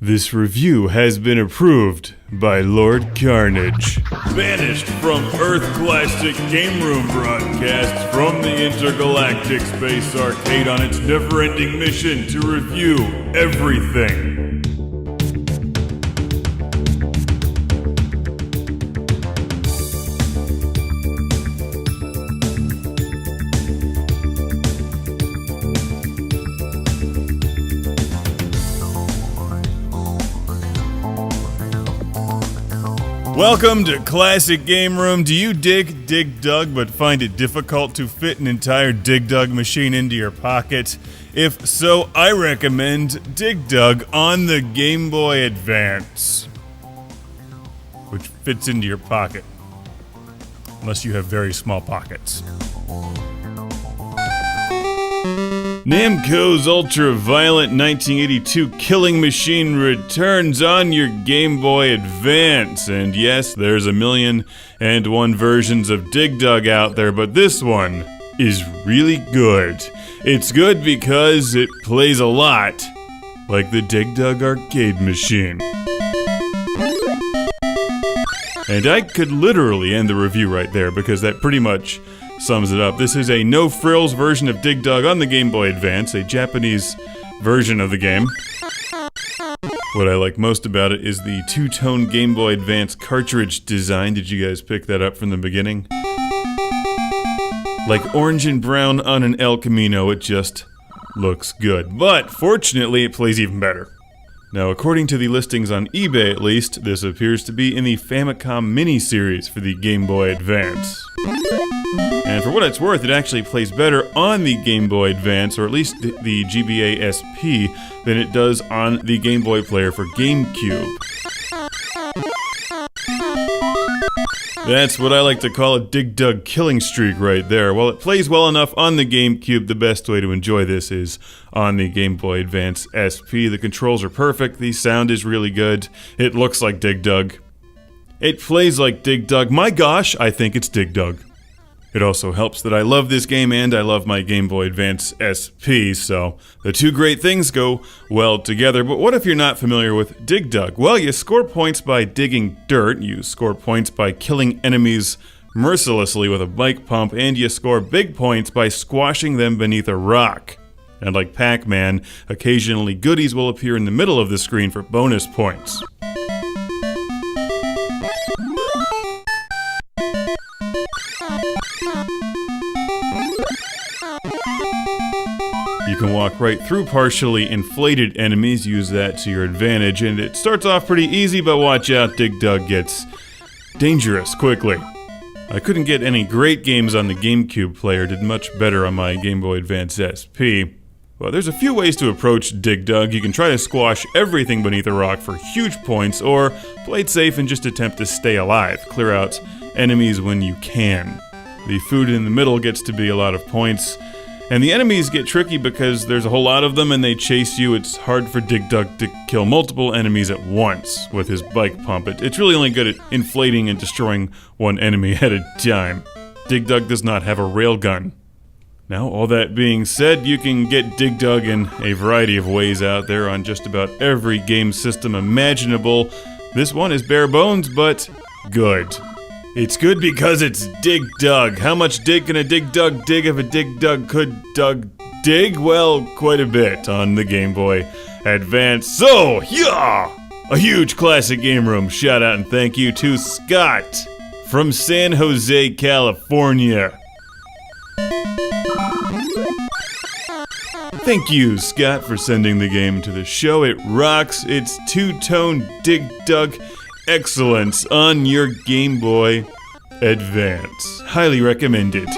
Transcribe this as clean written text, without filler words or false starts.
This review has been approved by Lord Carnage. Banished from Earth Classic Game Room broadcasts from the Intergalactic Space Arcade on its never-ending mission to review everything. Welcome to Classic Game Room. Do you dig Dig Dug but find it difficult to fit an entire Dig Dug machine into your pocket? If so, I recommend Dig Dug on the Game Boy Advance, which fits into your pocket, unless you have very small pockets. Namco's ultra-violent 1982 Killing Machine returns on your Game Boy Advance. And yes, there's 1,000,001 versions of Dig Dug out there, but this one is really good. It's good because it plays a lot like the Dig Dug arcade machine. And I could literally end the review right there because that pretty much sums it up. This is a no-frills version of Dig Dug on the Game Boy Advance, a Japanese version of the game. What I like most about it is the two-tone Game Boy Advance cartridge design. Did you guys pick that up from the beginning? Like orange and brown on an El Camino, it just looks good. But fortunately, it plays even better. Now, according to the listings on eBay at least, this appears to be in the Famicom mini-series for the Game Boy Advance. And for what it's worth, it actually plays better on the Game Boy Advance, or at least the GBA SP, than it does on the Game Boy Player for GameCube. That's what I like to call a Dig Dug killing streak right there. While it plays well enough on the GameCube, the best way to enjoy this is on the Game Boy Advance SP. The controls are perfect, the sound is really good, it looks like Dig Dug. It plays like Dig Dug. My gosh, I think it's Dig Dug. It also helps that I love this game and I love my Game Boy Advance SP, so the two great things go well together. But what if you're not familiar with Dig Dug? Well, you score points by digging dirt, you score points by killing enemies mercilessly with a bike pump, and you score big points by squashing them beneath a rock. And like Pac-Man, occasionally goodies will appear in the middle of the screen for bonus points. You can walk right through partially inflated enemies, use that to your advantage, and it starts off pretty easy, but watch out, Dig Dug gets dangerous quickly. I couldn't get any great games on the GameCube player, did much better on my Game Boy Advance SP. Well, there's a few ways to approach Dig Dug. You can try to squash everything beneath a rock for huge points, or play it safe and just attempt to stay alive, clear out enemies when you can. The food in the middle gets to be a lot of points, and the enemies get tricky because there's a whole lot of them and they chase you. It's hard for Dig Dug to kill multiple enemies at once with his bike pump. It's really only good at inflating and destroying one enemy at a time. Dig Dug does not have a railgun. Now, all that being said, you can get Dig Dug in a variety of ways out there on just about every game system imaginable. This one is bare bones, but good. It's good because it's Dig Dug. How much dig can a Dig Dug dig if a Dig Dug could dig? Well, quite a bit on the Game Boy Advance. So, yeah! A huge Classic Game Room shout out and thank you to Scott from San Jose, California. Thank you, Scott, for sending the game to the show. It rocks. It's two-tone Dig Dug excellence on your Game Boy Advance. Highly recommended.